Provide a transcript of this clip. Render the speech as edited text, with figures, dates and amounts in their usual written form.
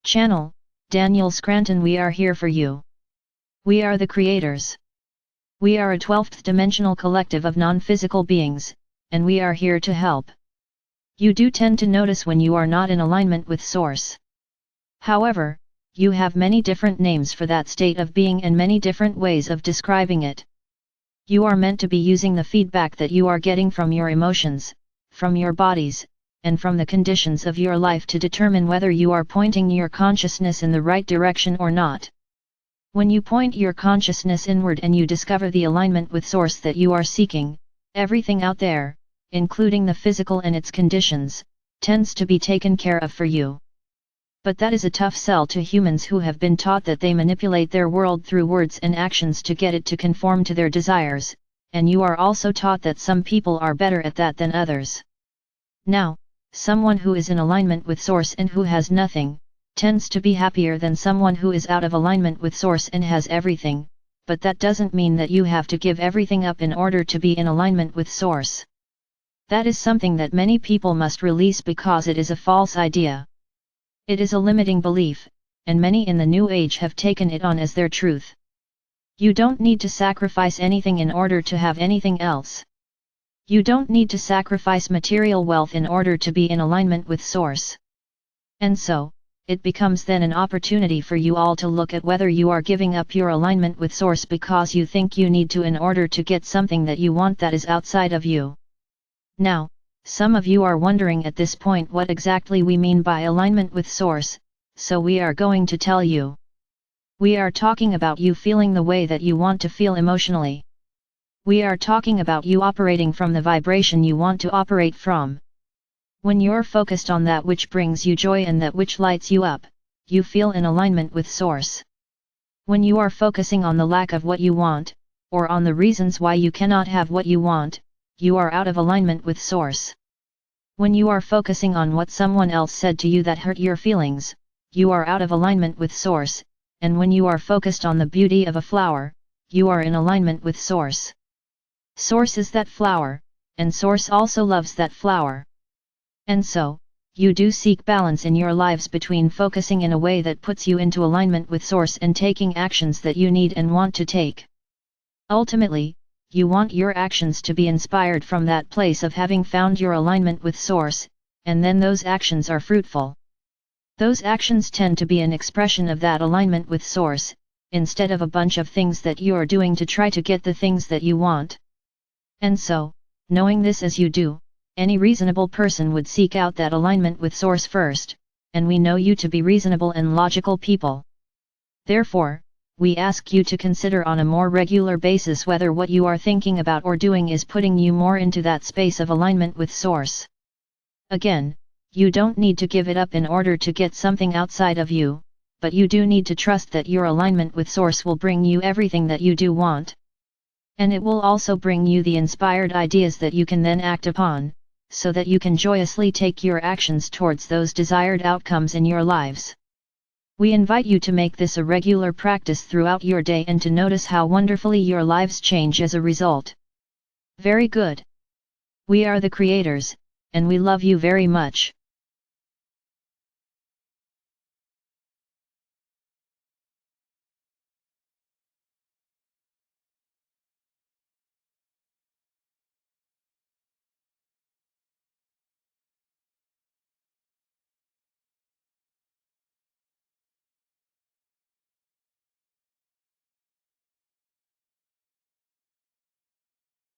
Channel, Daniel Scranton. We are here for you. We are the creators. We are a 12th dimensional collective of non-physical beings, and we are here to help. You do tend to notice when you are not in alignment with Source. However, you have many different names for that state of being and many different ways of describing it. You are meant to be using the feedback that you are getting from your emotions, from your bodies, and from the conditions of your life to determine whether you are pointing your consciousness in the right direction or not. When you point your consciousness inward and you discover the alignment with Source that you are seeking, everything out there, including the physical and its conditions, tends to be taken care of for you. But that is a tough sell to humans who have been taught that they manipulate their world through words and actions to get it to conform to their desires, and you are also taught that some people are better at that than others. Now, someone who is in alignment with Source and who has nothing, tends to be happier than someone who is out of alignment with Source and has everything, but that doesn't mean that you have to give everything up in order to be in alignment with Source. That is something that many people must release because it is a false idea. It is a limiting belief, and many in the New Age have taken it on as their truth. You don't need to sacrifice anything in order to have anything else. You don't need to sacrifice material wealth in order to be in alignment with Source. And so, it becomes then an opportunity for you all to look at whether you are giving up your alignment with Source because you think you need to in order to get something that you want that is outside of you. Now, some of you are wondering at this point what exactly we mean by alignment with Source, so we are going to tell you. We are talking about you feeling the way that you want to feel emotionally. We are talking about you operating from the vibration you want to operate from. When you're focused on that which brings you joy and that which lights you up, you feel in alignment with Source. When you are focusing on the lack of what you want, or on the reasons why you cannot have what you want, you are out of alignment with Source. When you are focusing on what someone else said to you that hurt your feelings, you are out of alignment with Source, and when you are focused on the beauty of a flower, you are in alignment with Source. Source is that flower, and Source also loves that flower. And so, you do seek balance in your lives between focusing in a way that puts you into alignment with Source and taking actions that you need and want to take. Ultimately, you want your actions to be inspired from that place of having found your alignment with Source, and then those actions are fruitful. Those actions tend to be an expression of that alignment with Source, instead of a bunch of things that you are doing to try to get the things that you want. And so, knowing this as you do, any reasonable person would seek out that alignment with Source first, and we know you to be reasonable and logical people. Therefore, we ask you to consider on a more regular basis whether what you are thinking about or doing is putting you more into that space of alignment with Source. Again, you don't need to give it up in order to get something outside of you, but you do need to trust that your alignment with Source will bring you everything that you do want. And it will also bring you the inspired ideas that you can then act upon, so that you can joyously take your actions towards those desired outcomes in your lives. We invite you to make this a regular practice throughout your day and to notice how wonderfully your lives change as a result. Very good. We are the creators, and we love you very much.